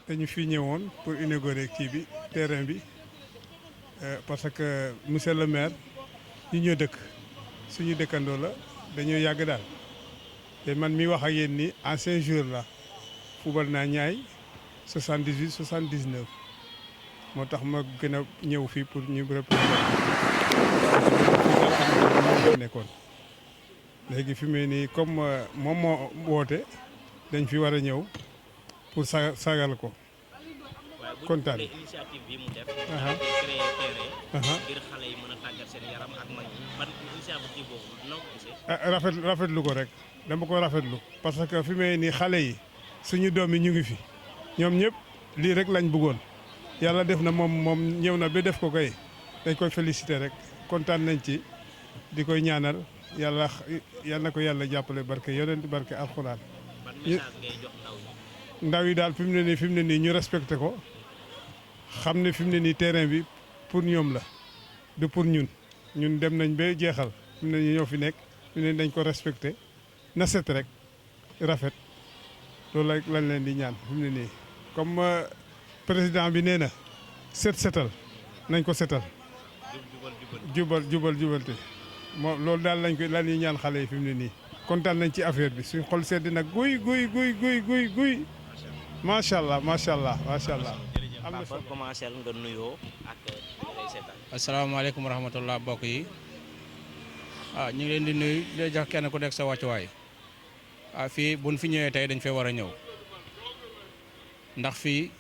dañu fi ñëwoon pour inaugurer kii bi terrain bi parce que monsieur le maire ñu ñoo dëkk suñu dëkkandoo la dañoo yàgg daal te man mi wax ak yéen ni ancien joueur la fubal naa ñaay 78 79 moo tax ma gën a ñëw fii pour ñu représenter nekkoon léegi fi mu ne nii comme moom moo woote dañ fi war a ñëw pour sagal ko kontaan initiative bi mu def créer terrain ngir xale yi mën a tàggat seen yaram ak mag ñi ban initiative boobu noo ko gisee rafetlu ko rek dama ko rafetlu parce que fi mu ne nii xale yi suñu doom yi ñu ngi fi ñoom ñëpp lii rek lañ bëggoon yàlla def na moom ñëw na ba def ko kay dañ koy féliciter rek kontaan nañ ci di koy ñaanal yàlla na ko yàlla jàppale barke yonent barke alxuraan. ban message ngay jox ndaw yi daal fi mu ne nii ñu respecté ko xam ne fi mu ne nii terrain bi pour ñoom la du pour ñun dem nañ ba jeexal fi mu ne nii ñoo fi nekk fi mu ne dañ ko respecté na set rek rafet loolu lañ leen di ñaan fi mu ne nii comme président bi nee na setal nañ ko setal. jubalte moom loolu daal lañ ñuy ñaan xale yi fi mu ne nii kontaan nañ ci affaire bi suñ xol sedd nag guy macha allah macha allah. am na solo commencé nga nuyoo ak lay seetaan. asalaamaaleykum wa rahmatulah mbokk yi ñu ngi leen di nuyu di jox kenn ku nekk sa wàccuwaay fii buñ fi ñëwee tey dañ fee war a ñëw ndax fii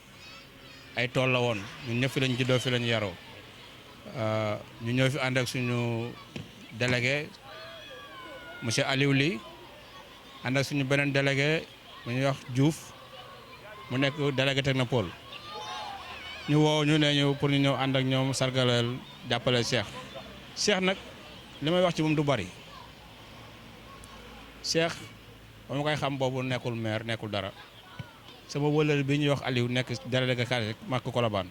ay tool la woon ñun ñëpp fi lañ juddoo fi lañ yaroo ñu ñëw fi ànd ak suñu délégué monsieur Aliou Ly ànd ak suñu beneen délégué mu ñuy wax Diouf mu nekk délégué technopole ñu woo ñu ne ñu pour ñu ñëw ànd ak ñoom sargaleel jàppale Cheikh nag li may wax ci moom du bari Cheikh ba ma koy xam boobu nekkul maire nekkul dara sama wëlal bi ñuy wax Aliou nekk délégué quartier Maka Colobane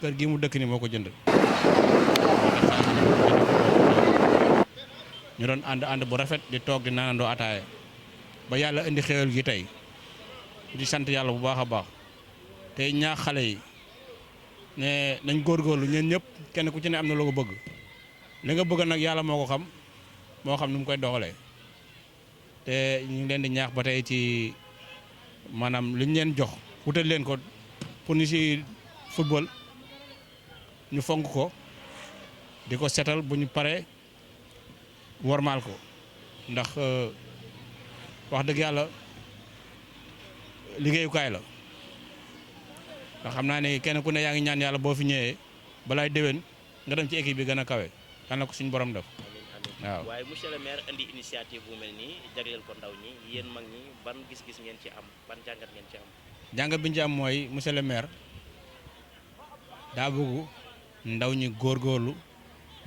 kër gi mu dëkk ni moo ko jënd ñu doon ànd bu rafet di toog di naanandoo ataaya ba yàlla indi xéwal gi tey di sant yàlla bu baax a baax tey ñaax xale yi ne nañ góorgóorlu ñeen ñëpp kenn ku ci ne am na loo ko bëgg li nga bëgg nag yàlla moo ko xam moo xam nu mu koy doxalee te ñu ngi leen di ñaax ba tey ci maanaam li ñu leen jox wutal leen ko pour ñu si football ñu fonk ko di ko setal bu ñu paree wormaal ko ndax wax dëgg yàlla liggéeyukaay la ndax xam naa ne kenn ku ne yaa ngi ñaan yàlla boo fi ñëwee balaay déwén nga dem ci équipe bi gën a kawe kan la ko suñu borom def waaw. waaye monsieur le maire indi initiative bu mel nii jagleel ko ndaw ñi yéen mag ñi ban gis-gis ngeen ci am ban jàngat ngeen ci am. jàngat bi ñu ci am mooy monsieur le maire daa bëgg ndaw ñi góorgóorlu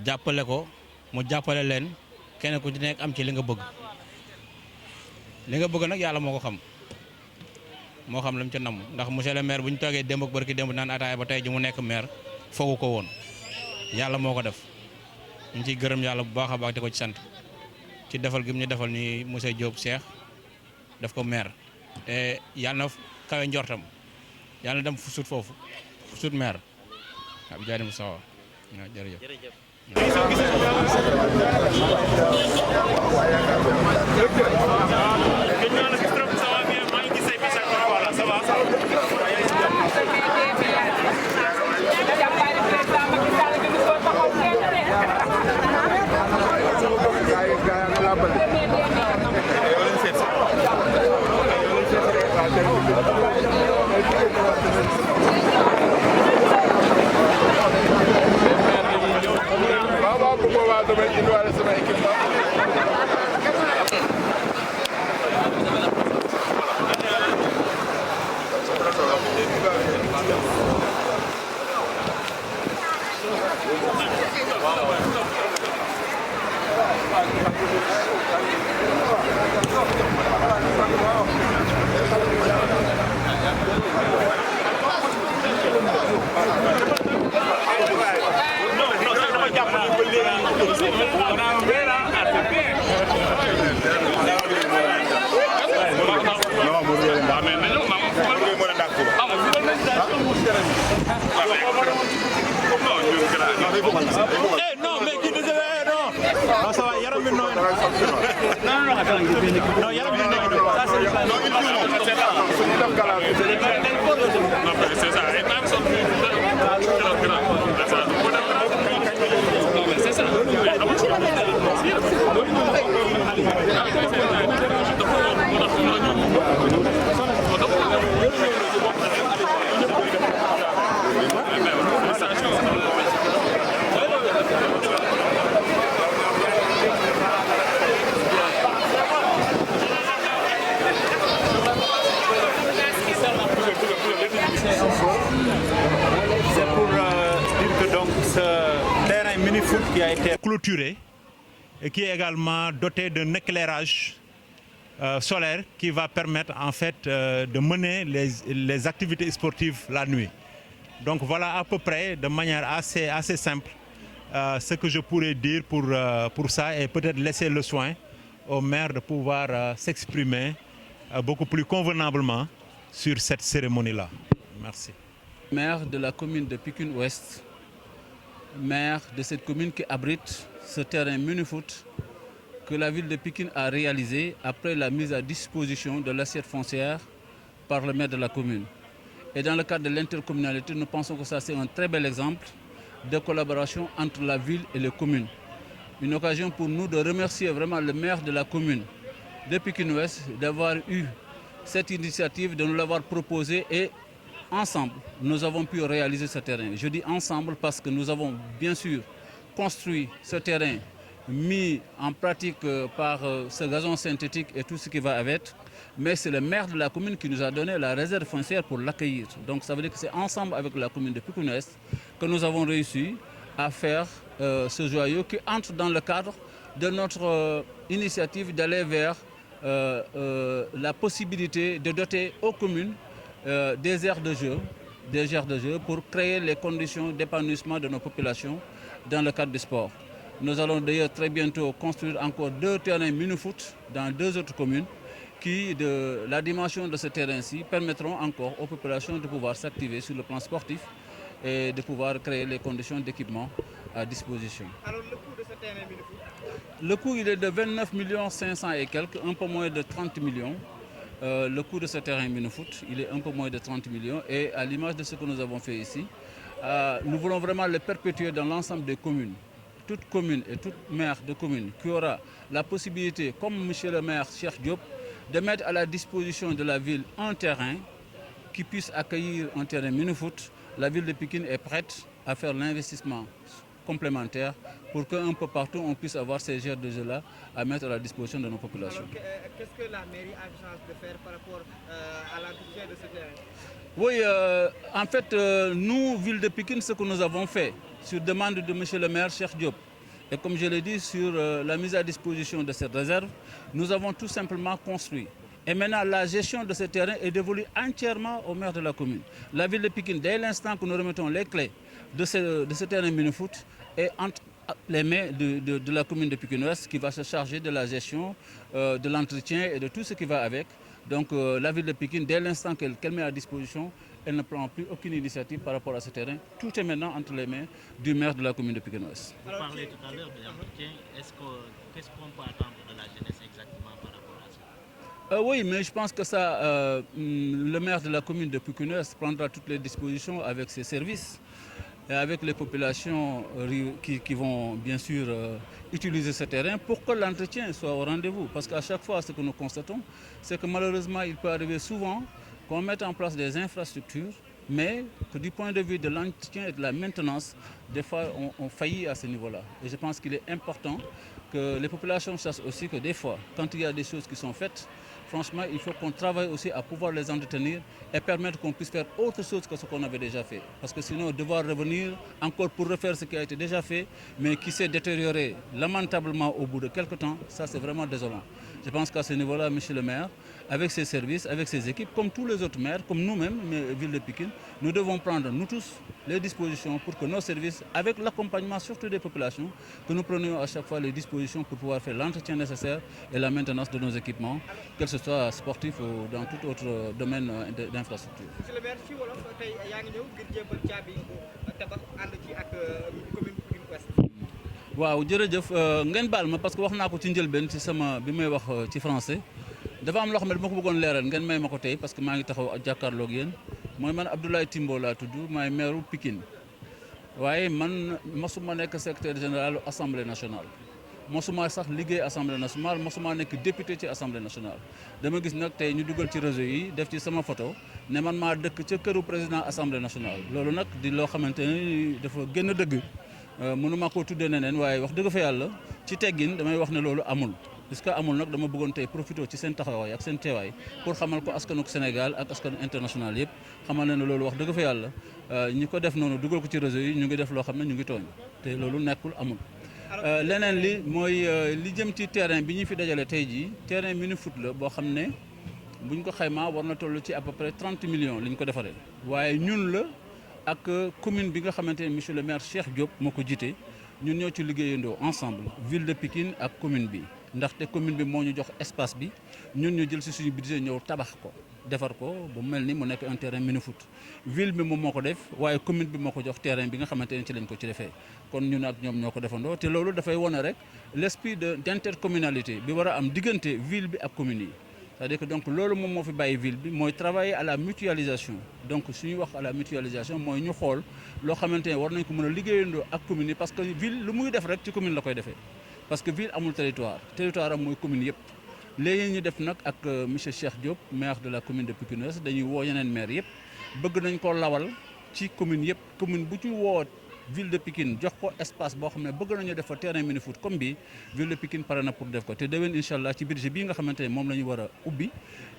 jàppale ko mu jàppale leen kenn ku ci nekk am ci li nga bëgg nag yàlla moo ko xam. moo xam lu mu ca namm ndax monsieur le maire bu ñu toogee démb ak barki démb naan ataaya ba tey ji mu nekk maire foogu ko woon yàlla moo ko def ñu ciy gërëm yàlla bu baax a baax di ko ci sant ci defal gi mu ñu defal ni monsieur Diop Cheikh def ko maire te yàlla na kawe njortam yàlla na dem fu sut foofu fu sut maire waaw jaay mu sawa waaw jërëjëf. Wow. C'est pour dire que donc ce terrain mini-foot qui a été clôturé et qui est également doté d'un éclairage solaire qui va permettre en fait de mener les activités sportives la nuit. Donc voilà à peu près de manière assez simple ce que je pourrais dire pour ça et peut-être laisser le soin au maire de pouvoir s'exprimer beaucoup plus convenablement sur cette cérémonie-là. Merci. Maire de la commune de Pikine Ouest, maire de cette commune qui abrite ce terrain mini-foot que la ville de Pikine a réalisé après la mise à disposition de l'assiette foncière par le maire de la commune. Et dans le cadre de l'intercommunalité, nous pensons que ça c'est un très bel exemple de collaboration entre la ville et les communes. Une occasion pour nous de remercier vraiment le maire de la commune de Pikine Ouest d'avoir eu cette initiative, de nous l'avoir proposée et ensemble, nous avons pu réaliser ce terrain. Je dis ensemble parce que nous avons bien sûr construit ce terrain mis en pratique par ce gazon synthétique et tout ce qui va avec, mais c'est le maire de la commune qui nous a donné la réserve foncière pour l'accueillir. Donc ça veut dire que c'est ensemble avec la commune de Pikine Ouest que nous avons réussi à faire ce joyau qui entre dans le cadre de notre initiative d'aller vers la possibilité de doter aux communes des aires de jeu pour créer les conditions d'épanouissement de nos populations dans le cadre du sport. Nous allons d'ailleurs très bientôt construire encore 2 terrains mini-foot dans 2 autres communes qui, de la dimension de ce terrain-ci, permettront encore aux populations de pouvoir s'activer sur le plan sportif et de pouvoir créer les conditions d'équipement à disposition. Alors le coût de ce terrain mini-foot? Le coût il est de 29 500 et quelques, un peu moins de 30 millions. Le coût de ce terrain mini-foot, il est un peu moins de 30 millions et à l'image de ce que nous avons fait ici, nous voulons vraiment le perpétuer dans l'ensemble des communes. Toute commune et toute maire de commune qui aura la possibilité, comme M. le maire Cheikh Diop, de mettre à la disposition de la ville un terrain qui puisse accueillir un terrain mini-foot. La ville de Pikine est prête à faire l'investissement complémentaire pour qu'un peu partout on puisse avoir ces aires de jeu-là à mettre à la disposition de nos populations. Alors, qu'est-ce que la mairie a chance de faire par rapport à l'entretien de ce terrain? Oui, en fait, nous, ville de Pikine, ce que nous avons fait, sur demande de M. le maire Cheikh Diop, et comme je l'ai dit, sur la mise à disposition de cette réserve, nous avons tout simplement construit. Et maintenant, la gestion de ce terrain est dévolue entièrement au maire de la commune. La ville de Pikine, dès l'instant que nous remettons les clés de ce terrain mini-foot, est entre les mains de la commune de Pikine Ouest qui va se charger de la gestion, de l'entretien et de tout ce qui va avec. Donc la ville de Pikine, dès l'instant qu'elle met à disposition, elle ne prend plus aucune initiative par rapport à ce terrain. Tout est maintenant entre les mains du maire de la commune de Pikine Ouest. Vous parlez tout à l'heure de l'entretien. Qu'est-ce qu'on peut attendre de la jeunesse exactement par rapport à ça? Oui, mais je pense que ça, le maire de la commune de Pikine Ouest prendra toutes les dispositions avec ses services et avec les populations qui vont bien sûr utiliser ce terrain pour que l'entretien soit au rendez-vous. Parce qu'à chaque fois, ce que nous constatons, c'est que malheureusement, il peut arriver souvent qu'on mette en place des infrastructures, mais que du point de vue de l'entretien et de la maintenance, des fois, on faillit à ce niveau-là. Et je pense qu'il est important que les populations sachent aussi que des fois, quand il y a des choses qui sont faites, franchement, il faut qu'on travaille aussi à pouvoir les entretenir et permettre qu'on puisse faire autre chose que ce qu'on avait déjà fait. Parce que sinon, devoir revenir encore pour refaire ce qui a été déjà fait, mais qui s'est détérioré lamentablement au bout de quelques temps, ça c'est vraiment désolant. Je pense qu'à ce niveau-là, M. le maire, avec ses services, avec ses équipes, comme tous les autres maires, comme nous-mêmes, ville de Pikine, nous devons prendre, nous tous, les dispositions pour que nos services, avec l'accompagnement surtout des populations, que nous prenions à chaque fois les dispositions pour pouvoir faire l'entretien nécessaire et la maintenance de nos équipements, que ce soit sportif ou dans tout autre domaine d'infrastructure. Monsieur le maire, si wolof tey yaa ngi ñëw ngir jébbal caabi tabax ànd ci ak commune Pikine Ouest. waaw jërëjëf ngeen baal ma parce que wax naa ko ci njëlbeen ci sama bi may wax ci français dafa am loo xam ne dama ko bëggoon leeral ngeen may ma ko tey parce que maa ngi taxaw jàkkaarloog yéen mooy man Abdoulaye Timbo laa tudd maay maire Pikine waaye man mosuma nekk secrétaire général assemblée nationale mosuma sax liggéey assemblée nationale mosuma nekk député ci assemblée nationale dama gis nag tey ñu dugal ci réseau yi def ci sama photo ne man maa dëkk ca këru président assemblée nationale loolu nag di loo xamante ni dafa gën a dëgg mënuma koo tuddee neneen waaye wax dëgg fa yàlla ci teggin damay wax ne loolu amul puisque amul nag dama bëggoon tey profité ci seen taxawaay ak seen teewaay pour xamal ko askanu Sénégal ak askanu international yëpp xamal ne loolu wax dëgg fa yàlla ñi ko def noonu dugal ko ci réseau yi ñu ngi def loo xam ne ñu ngi tooñ te loolu nekkul amul. leneen li mooy li jëm ci terrain bi ñu fi dajale tey jii terrain mini foot la boo xam ne buñ ko xaymaa war na toll ci à peu près 30 millions li ñu ko defaree waaye ñun la ak commune bi nga xamante ne monsieur le maire Cheikh Diop moo ko jiite ñun ñoo ci liggéeyandoo ensemble ville de Pikine ak commune bi ndaxte commune bi moo ñu jox espace bi ñun ñu jël si suñu budget ñëw tabax ko defar ko ba mel ni mu nekk un terrain mini foot ville bi moom moo ko def waaye commune bi moo ko jox terrain bi nga xamante ne ci lañ ko ci defee kon ñun ak ñoom ñoo ko defandoo te loolu dafay wone rek l'esprit d'intercommunalité bi war a am diggante ville bi ak commune yi c'est-à-dire que donc loolu moom moo fi bàyyi ville bi mooy travailler à la mutualisation donc suñuy wax à la mutualisation mooy ñu xool loo xamante ne war nañ ko mën a liggéeyandoo ak commune yi parce que ville lu muy def rek ci commune la koy defee parce que ville amul territoire am mooy commune yëpp léegi ñu def nag ak monsieur Cheikh Diop maire de la commune de Pikine Ouest dañuy woo yeneen maire yëpp bëgg nañ ko lawal ci commune yëpp commune bu ci woo ville de Pikine jox ko espace boo xam ne bëgg nañu def fa terrain mini foot comme bii ville de Pikine pare na pour def ko te déwén incha allah ci budget bii nga xamante ne moom la ñu war a ubbi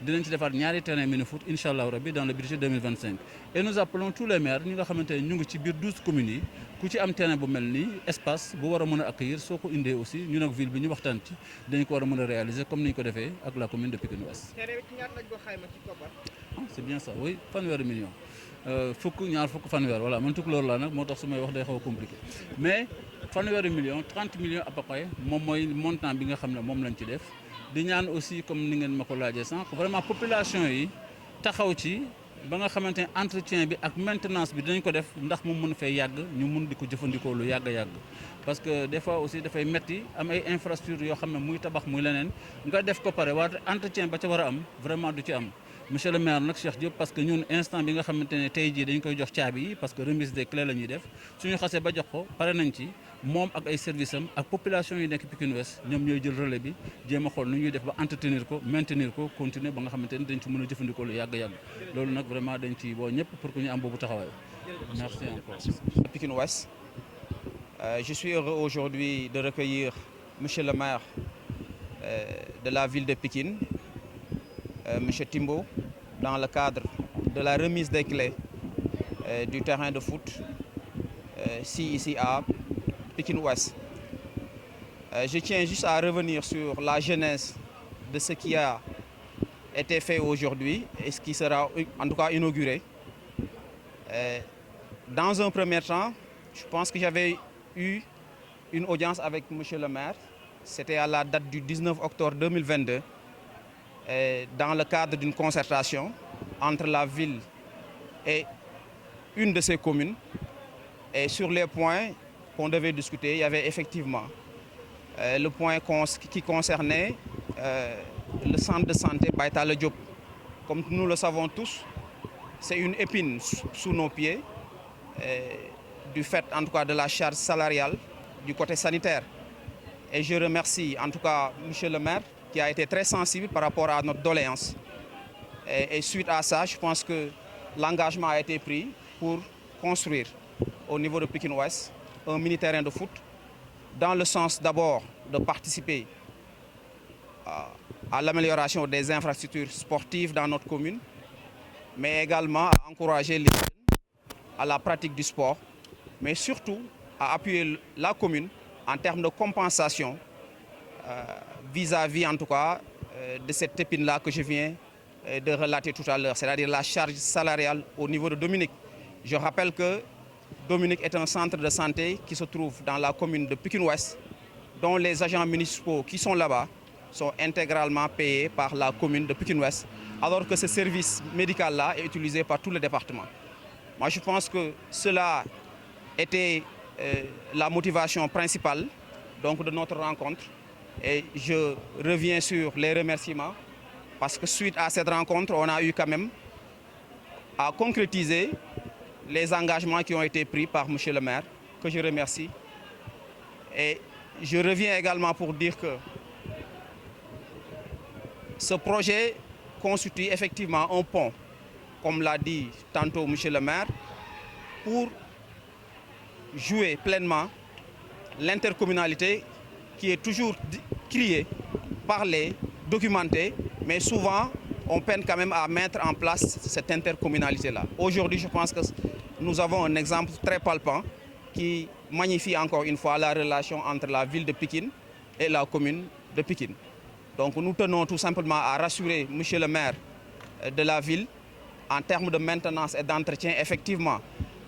dinañ ci defaat ñaari terrain mini foot incha allah rabbi dans le budget 2025 et nous appelons tous les maires ñi nga xamante ne ñu ngi ci biir 12 communes yi ku ci am terrain bu mel nii espace bu war a mën a accueillir soo ko indee aussi ñun ak ville bi ñu waxtaan ci dañ ko war a mën a réaliser comme ni ñu ko defee ak la commune de Pikine Ouest. C'est bien ça oui fanweeri million fukk ñaar fukk fanweer voilà man tukulóor laa nag moo tax su may wax day xaw a compliqué mais fanweeri million 30 millions à peu près moom mooy montant bi nga xam ne moom lañ ci def di ñaan aussi comme ni ngeen ma ko laajee sànq vraiment population yi taxaw ci ba nga xamante ne entretien bi ak maintenance bi dinañ ko def ndax mu mun fay yàgg ñu mun di ko jëfandikoo lu yàgg a yàgg parce que des fois aussi dafay metti am ay infrastructures yoo xam ne muy tabax muy leneen nga def ko pare waaye entretien ba ca war a am vraiment du ci am monsieur le maire nag Cheikh Diop parce que ñun instant bi nga xamante ne tey jii dañ koy jox caabi yi parce que remise des clés la ñuy def suñu xasee ba jox ko pare nañ ci moom ak ay services am ak population yi nekk Pikine Ouest ñoom ñooy jël relais bi jéem a xool nu ñuy def ba entretenir ko maintenir ko continuer ba nga xamante ne dañ ci mën a jëfandikoo lu yàgg-yàgg loolu nag vraiment dañ ci woo ñëpp pour que ñu am boobu taxawaay. Merci encore. Pikine Ouest. Je suis heureux aujourd'hui de recueillir monsieur le maire de la ville de Pikine, monsieur Timbo, dans le cadre de la remise des clés du terrain de foot ici à Pikine Ouest. Je tiens juste à revenir sur la genèse de ce qui a été fait aujourd'hui et ce qui sera en tout cas inauguré. Dans un premier temps, je pense que j'avais eu une audience avec monsieur le maire. C'était à la date du 19 octobre 2022. Dans le cadre d'une concertation entre la ville et une de ses communes. Et sur les points qu'on devait discuter, il y avait effectivement le point qui concernait le centre de santé Baïta Diop. Comme nous le savons tous, c'est une épine sous nos pieds, du fait en tout cas de la charge salariale du côté sanitaire. Et je remercie en tout cas monsieur le maire qui a été très sensible par rapport à notre doléance. Et suite à ça, je pense que l'engagement a été pris pour construire au niveau de Pikine Ouest un mini-terrain de foot dans le sens d'abord de participer à l'amélioration des infrastructures sportives dans notre commune, mais également à encourager les jeunes à la pratique du sport, mais surtout à appuyer la commune en termes de compensation vis-à-vis en tout cas de cette épine-là que je viens de relater tout à l'heure, c'est-à-dire la charge salariale au niveau de Dominique. Je rappelle que Dominique est un centre de santé qui se trouve dans la commune de Pikine Ouest, dont les agents municipaux qui sont là-bas sont intégralement payés par la commune de Pikine Ouest, alors que ce service médical-là est utilisé par tout le département. Moi, je pense que cela était la motivation principale donc, de notre rencontre. Et je reviens sur les remerciements parce que suite à cette rencontre, on a eu quand même à concrétiser les engagements qui ont été pris par M. le maire, que je remercie. Et je reviens également pour dire que ce projet constitue effectivement un pont, comme l'a dit tantôt M. le maire, pour jouer pleinement l'intercommunalité qui est toujours criée, parlée, documentée, mais souvent on peine quand même à mettre en place cette intercommunalité-là. Aujourd'hui, je pense que nous avons un exemple très palpant qui magnifie encore une fois la relation entre la ville de Pikine et la commune de Pikine. Donc nous tenons tout simplement à rassurer M. le maire de la ville en termes de maintenance et d'entretien. Effectivement,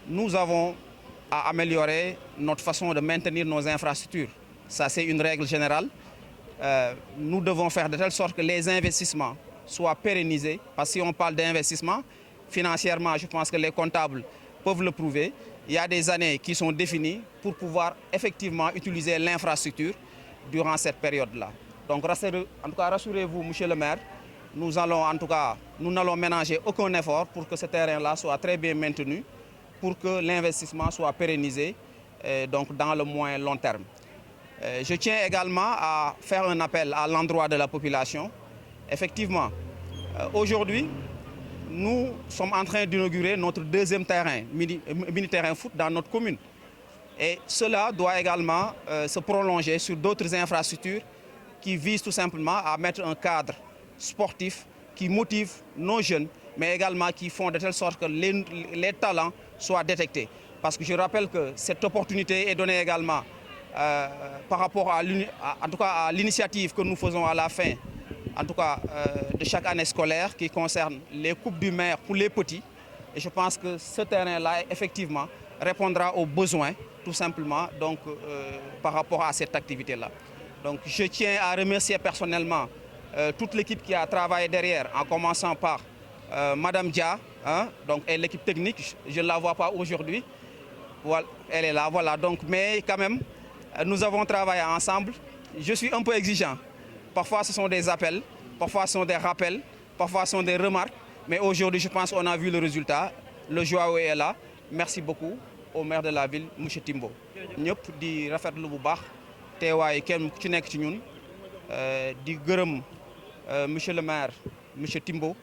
nous avons à améliorer notre façon de maintenir nos infrastructures. Ça, c'est une règle générale. Nous devons faire de telle sorte que les investissements soient pérennisés. Parce que si on parle d'investissement, financièrement, je pense que les comptables peuvent le prouver. Il y a des années qui sont définies pour pouvoir effectivement utiliser l'infrastructure durant cette période-là. Donc, en tout cas, rassurez-vous, monsieur le maire, nous n'allons ménager aucun effort pour que ce terrain-là soit très bien maintenu, pour que l'investissement soit pérennisé donc dans le moyen long terme. Je tiens également à faire un appel à l'endroit de la population. Effectivement, aujourd'hui, nous sommes en train d'inaugurer notre deuxième terrain, mini-terrain foot dans notre commune. Et cela doit également se prolonger sur d'autres infrastructures qui visent tout simplement à mettre un cadre sportif qui motive nos jeunes, mais également qui font de telle sorte que les talents soient détectés. Parce que je rappelle que cette opportunité est donnée également par rapport à l'initiative que nous faisons à la fin, en tout cas de chaque année scolaire, qui concerne les coupes du maire pour les petits. Et je pense que ce terrain-là, effectivement, répondra aux besoins, tout simplement, donc, par rapport à cette activité-là. Donc je tiens à remercier personnellement toute l'équipe qui a travaillé derrière, en commençant par Madame Dia, donc, et l'équipe technique. Je ne la vois pas aujourd'hui. Voilà, elle est là, voilà. Donc, mais quand même, nous avons travaillé ensemble. Je suis un peu exigeant. Parfois, ce sont des appels, parfois, ce sont des rappels, parfois, ce sont des remarques. Mais aujourd'hui, je pense qu'on a vu le résultat. Le joie est là. Merci beaucoup au maire de la ville, M. Timbo. Nous di rafetlu bu baax teewaay kenn ci nekk ci ñun di gërëm monsieur le maire monsieur Timbo.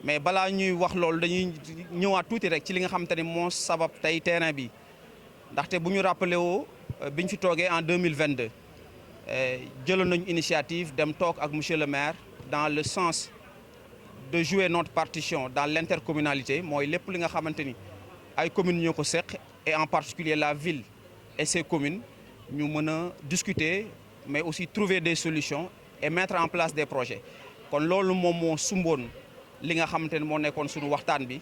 Mais balaa ñuy wax loolu dañuy ñëwaat tuuti rek ci li nga xamante ni moo sabab tey terrain bi ndaxte bu ñu rappelé woo biñ fi toogee en 2022 jëloon nañu initiative dem toog ak monsieur le maire dans le sens de jouer notre partition dans l'intercommunalité mooy lépp li nga xamante ni ay communes ñoo ko seq et en particulier la ville et ses communes ñu mën a discuter mais aussi trouver des solutions et mettre en place des projets kon loolu moom moo sumboon li nga xamante ne moo nekkoon suñu waxtaan bi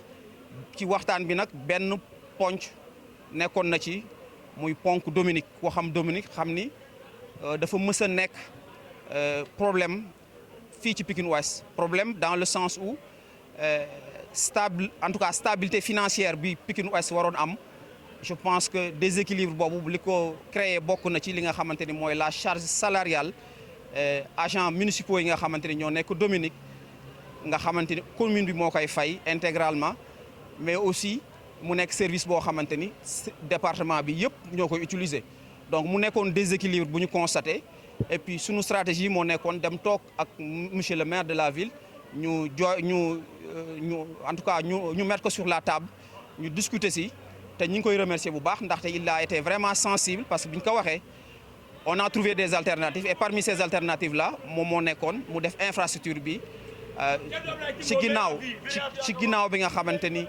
ci waxtaan bi nag benn ponc nekkoon na ci muy ponk Dominique koo xam Dominique xam ni dafa mës a nekk problème fii ci Pikine Ouest problème dans le sens où en tout cas stabilité financière bi Pikine Ouest waroon am je pense que déséquilibre boobu li ko créé bokk na ci li nga xamante ni mooy la charge salariale agents municipaux yi nga xamante ni ñoo nekk Dominique nga xamante ni commune bi moo koy fay intégralement mais aussi mu nekk service boo xamante ni département bi yëpp ñoo koy utiliser donc mu nekkoon déséquilibre bu ñu constaté et puis suñu stratégie moo nekkoon dem toog ak monsieur le maire de la ville ñu en tout cas ñu mettre ko sur la table ñu discuter si te ñu ngi koy remercier bu baax ndaxte il a été vraiment sensible parce que bi ñu ko waxee on a trouvé des alternatives et parmi ces alternatives là moom moo nekkoon mu def infrastructure bi ci ginnaaw bi nga xamante ni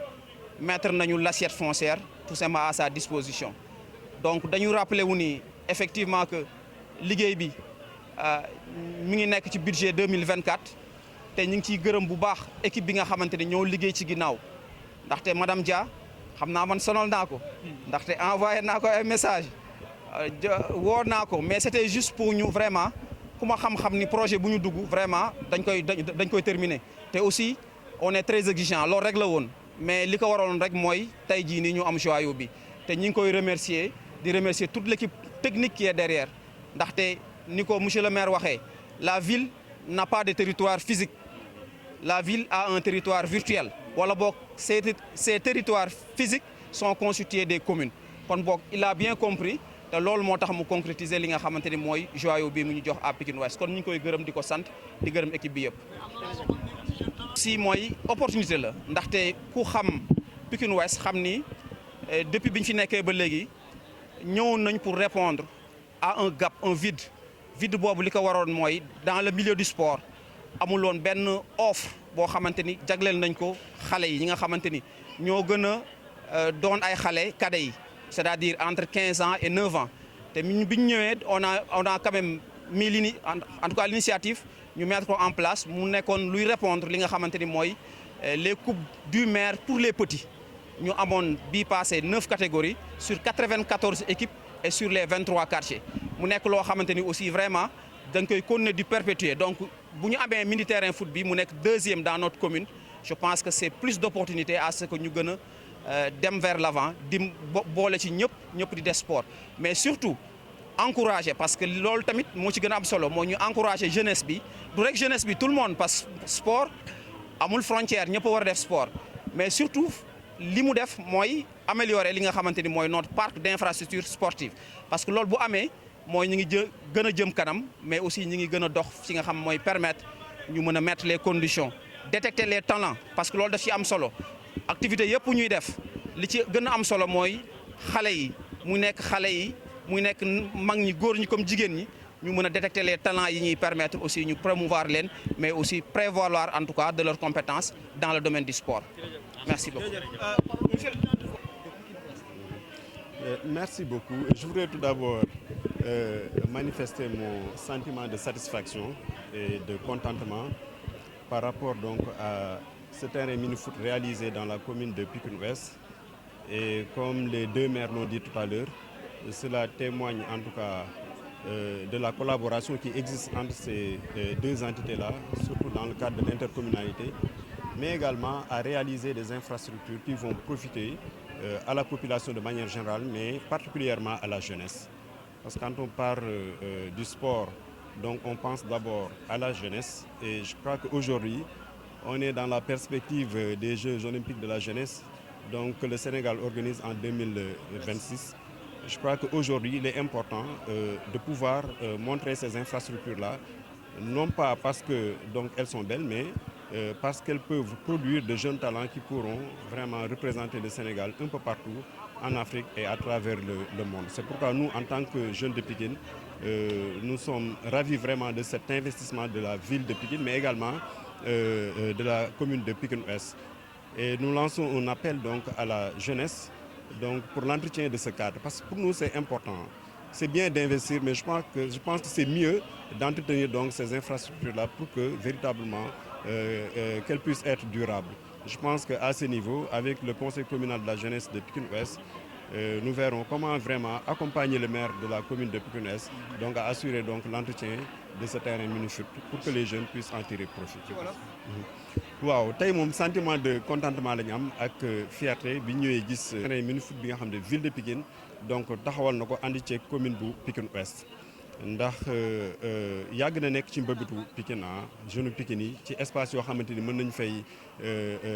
mettre nañu l'assiette foncière tout simplement à sa disposition donc dañu rappeler wu ni effectivement que liggéey bi mi ngi nekk ci budget 2024 te ñu ngi ciy gërëm bu baax équipe bi nga xamante ni ñoo liggéey ci ginnaaw ndaxte madame Dia xam naa man sonal naa ko ndaxte envoyé naa ko ay message woo naa ko mais c'était juste pour ñu vraiment ku ma xam-xam ni projet bu ñu dugg vraiment dañ koy terminer te aussi on est très exigeant loolu rek la woon mais li ko waroon rek mooy tey jii nii ñu am joyau bi te ñu ngi koy remercier di remercier toute l'équipe technique qui est derrière ndaxte ni ko monsieur le maire waxee la ville n'a pas de territoire physique la ville a un territoire virtuel wala boog ces territoires physiques sont constitués des communes kon boog il a bien compris te loolu moo tax mu concrétiser li nga xamante ni mooy joyau bi mu ñu jox à Pikine Ouest kon ñu ngi koy gërëm di ko sant di gërëm équipe bi yëpp. si mooy opportunité la ndaxte ku xam Pikine Ouest xam ni depuis bi ñu fi nekkee ba léegi ñëwoon nañ pour répondre à un gap un vide boobu li ko waroon mooy dans le milieu du sport amuloon benn offre boo xamante ni jagleel nañ ko xale yi ñi nga xamante ni ñoo gën a doon ay xale cadets yi. c'est-à-dire entre 15 ans et 9 ans te bi ñu ñëwee on a quand même mis en tout cas l'initiative ñu mettre ko en place mu nekkoon luy répondre li nga xamante ni mooy les coupes du maire pour les petits ñu amoon bii passé 9 catégories sur 94 équipes et sur les 23 quartiers mu nekk loo xamante ni aussi vraiment dañ koy continuer di perpétuer donc bu ñu amee mini terrain foot bi mu nekk 2e dans notre commune je pense que c'est plus d'opportunités à ce que ñu gën a dem vers l'avant di boole ci ñëpp di des sport mais surtout encourager parce que loolu tamit moo ci gën a am solo moo ñu encourager jeunesse bi du rek jeunesse bi tout le monde parce que sport amul frontière ñëpp a war a def sport mais surtout li mu def mooy améliorer li nga xamante ni mooy notre parc d'infrastructures sportives parce que loolu bu amee mooy ñu ngi gën a jëm kanam mais aussi ñu ngi gën a dox ci nga xam mooy permettre ñu mën a mettre les conditions détecter les talents parce que loolu daf ci am solo activité yëpp ñuy def li ci gën a am solo mooy xale yi muy nekk mag ñi góor ñi comme jigéen ñi ñu mën a détecter les talents yi ñuy permettre aussi ñu promouvoir leen mais aussi prévaloir en tout cas de leurs compétences dans le domaine du sport. Merci beaucoup. Merci beaucoup. Je voudrais tout d'abord manifester mon sentiment de satisfaction et de contentement par rapport donc à ce terrain mini-foot réalisé dans la commune de Pikine Ouest. Et comme les deux maires l'ont dit tout à l'heure, cela témoigne en tout cas de la collaboration qui existe entre ces deux entités-là, surtout dans le cadre de l'intercommunalité, mais également à réaliser des infrastructures qui vont profiter à la population de manière générale, mais particulièrement à la jeunesse. Parce que quand on parle du sport, donc on pense d'abord à la jeunesse. Et je crois qu'aujourd'hui, on est dans la perspective des Jeux olympiques de la jeunesse, donc que le Sénégal organise en 2026. Je crois qu'aujourd'hui, il est important de pouvoir montrer ces infrastructures-là, non pas parce que donc elles sont belles, mais parce qu'elles peuvent produire de jeunes talents qui pourront vraiment représenter le Sénégal un peu partout en Afrique et à travers le monde. C'est pourquoi nous, en tant que jeunes de Pikine, nous sommes ravis vraiment de cet investissement de la ville de Pikine, mais également de la commune de Pikine Ouest. Et nous lançons un appel donc à la jeunesse donc pour l'entretien de ce cadre. Parce que pour nous, c'est important. C'est bien d'investir, mais je pense que c'est mieux d'entretenir donc ces infrastructures-là pour que véritablement qu'elles puissent être durables. Je pense qu'à ce niveau, avec le conseil communal de la jeunesse de Pikine Ouest, nous verrons comment vraiment accompagner le maire de la commune de Pikine Ouest donc à assurer donc l'entretien de ce terrain mini-foot pour que les jeunes puissent en tirer profit. waaw tey moom sentiment de contentement la ñu am ak fierté bi ñëwee gis terrain mini-foot bi nga xam ne ville de Pikine donc taxawal na ko andi ci commune bu Pikine Ouest ndax yàgg na nekk ci mbëbëtu Pikine jeune Pikine yi ci espace yoo xamante ni mën nañu fay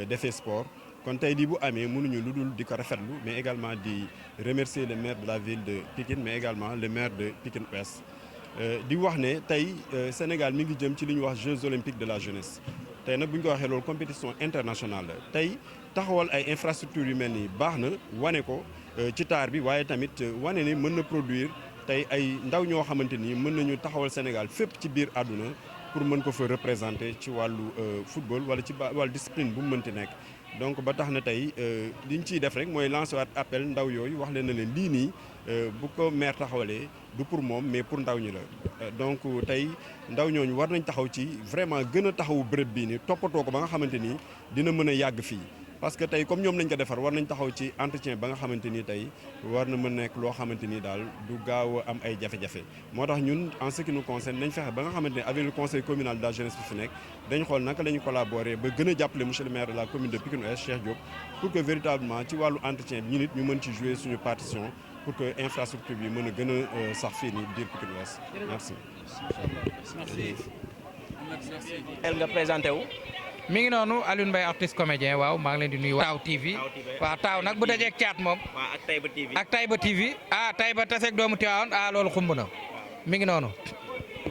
defee sport kon tey lii bu amee mënuñu lu dul di ko rafetlu mais également di remercier le maire de la ville de Pikine mais également le maire de Pikine Ouest di wax ne tey Sénégal mi ngi jëm ci li ñuy wax Jeux olympiques de la jeunesse tey nag bu ñu ko waxee loolu compétition internationale la tey taxawal ay infrastructures yu mel nii baax na wane ko ci taar bi waaye tamit wane ne mën na produire tey ay ndaw ñoo xamante ni mën nañu taxawal Sénégal fépp ci biir àdduna pour mën ko fa représenter ci wàllu football wala ci wàllu discipline bu mu mënti nekk. donc ba tax na tey li ñu ciy def rek mooy lancer waat appel ndaw yooyu wax leen na leen lii nii bu ko maire taxawalee du pour moom mais pour ndaw ñi la donc tey ndaw ñooñu war nañ taxaw ci vraiment gën a taxawu bërëb bii nii toppatoo ko ba nga xamante ni dina mën a yàgg fii. parce que tey comme ñoom lañ ko defar war nañ taxaw ci entretien ba nga xamante ni tey war na mën nekk loo xamante ni daal du gaaw a am ay jafe-jafe moo tax ñun en ce qui nous concerne nañ fexe ba nga xamante ni avec le conseil communal de la jeunesse bi fi nekk dañ xool naka la ñu collaborer ba gën a jàppale monsieur le maire de la commune de Pikine Ouest Cheikh Diop pour que véritablement ci wàllu entretien bi ñu nit ñu mën ci jouer suñu partition pour que infrastructure bi mën a gën a sax fii nii biir Pikine Ouest. Merci. El nga présenté wu. mi ngi noonu Alioune Mbaye artiste comédien waaw maa ngi leen di nuyu. Taaw TV waaw Taaw nag bu dajeeg caat moom. waaw ak Taïba TV. ak Taïba TV Taïba taseeg doomu Tivaouane loolu xumb na mi ngi noonu.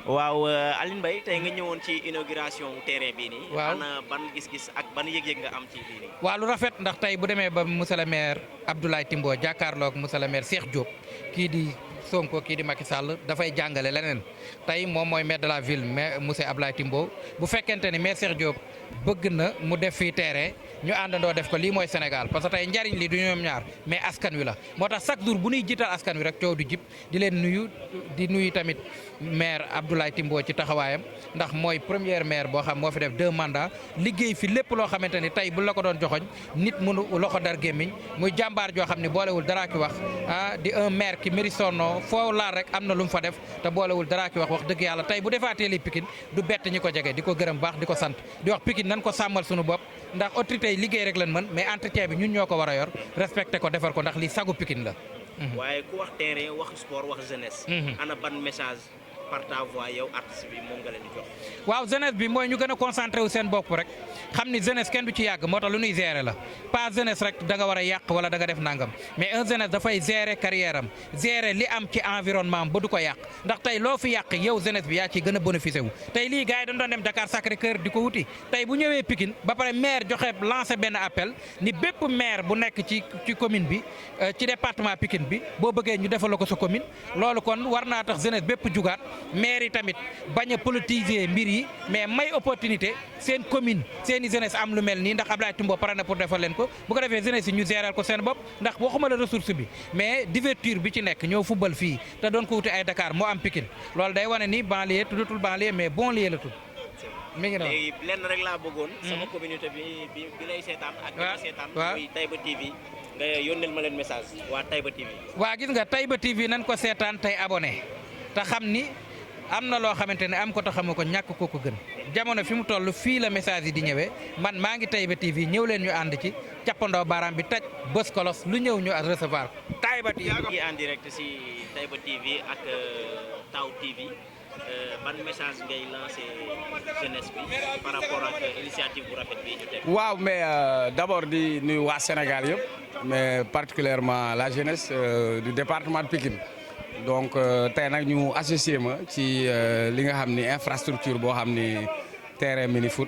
waaw Alioune Mbaye tey nga ñëwoon ci inauguration terrain bii nii. waaw ana ban gis-gis ak ban yëg-yëg nga am ci bii nii. waaw lu rafet ndax tey bu demee ba monsieur le maire Abdoulaye Timbo jàkkaarloog monsieur le maire Cheikh Diop kii di Sonko kii di Macky Sall dafay jàngale leneen tey moom mooy maire de la ville mais monsieur Abdoulaye Timbo bu fekkente ni maire Cheikh Diop bëgg na mu def fii terrain ñu àndandoo def ko lii mooy Sénégal parce que tey njariñ li du ñoom ñaar mais askan wi la moo tax chaque jour bu ñuy jiital askan wi rek coow du jib di leen nuyu di nuyu tamit maire Abdoulaye Timbo ci taxawaayam ndax mooy première maire boo xam moo fi def 2 mandats liggéey fi lépp loo xamante ni tey bu la ko doon joxoñ nit mënu loxo dar gémmiñ muy jàmbaar joo xam ne boolewul dara ki wax di un maire qui mérite son nom foo laal rek am na lu mu fa def te boolewul dara ki wax dëgg yàlla tey bu defaatee li Pikine du bett ñi ko jege di ko gërëm baax di ko sant di wax Pikine nan ko sàmmal suñu bopp ndax autorité yi liggéey rek lañ mën mais entretien bi ñun ñoo ko war a yor respecté ko defar ko ndax li sagu Pikine la. waaye ku wax terrain wax sport wax jeunesse. ana ban message par ta voix yow artiste bi moom nga leen di jox. waaw jeunesse bi mooy ñu gën a concentré wu seen bopp rek xam ni jeunesse kenn du ci yàgg moo tax lu ñuy gérer la pas jeunesse rek da nga war a yàq wala da nga def nangam mais un jeunesse dafay gérer carrière am gérer li am ci environnement am ba du ko yàq ndax tey loo fi yàq yow jeunesse bi yaa ciy gën a bénéficié wu tey lii gars yi dañu doon dem Dakar Sacré-Cœur di ko wuti tey bu ñëwee Pikine ba pare maire joxe lancé benn appel ni bépp maire bu nekk ci commune bi ci département Pikine bi boo bëggee ñu defal ko sa commune loolu kon war naa tax jeunesse bépp jugaat maire yi tamit bañ a politiser mbir yi mais may opportunité seen commune seen i jeunesse am lu mel nii ndax Abdoulaye Timbo pare na pour defal leen ko bu ko defee jeunesse yi ñu gérer ko seen bopp ndax waxuma la ressource bi mais divertir bi ci nekk ñëw football fii te doon ko wuti ay Dakar moo am Pikine loolu day wane ni banlieue tuddatul banlieue mais bon lieu la tudd mi ngi noonu. léegi lenn rek laa bëggoon. sama communauté bi lay seetaan ak bi seetaan muy Taïba TV nga yónneel ma leen message waa Taïba TV. waa gis nga Taïba TV nañ ko seetaan tey abonné te xam ni am na loo xamante ne am ko taxamu ko ñàkk ko gën jamono fi mu toll fii la message yi di ñëwee man maa ngi Taïba TV ñëw leen ñu ànd ci cappandoo baaraam bi taj bës kolos lu ñëw ñu recevoir Taïba TV. ngi en direct si Taïba TV ak Taw TV ban message ngay lancé jeunesse bi par rapport ak initiative bu rafet bi ñu teg. waaw mais d'abord di nuyu waa Sénégal yëpp mais particulièrement la jeunesse du département de Pikine. donc tey nag ñu associé ma ci li nga xam ni infrastructure boo xam ni terrain mini foot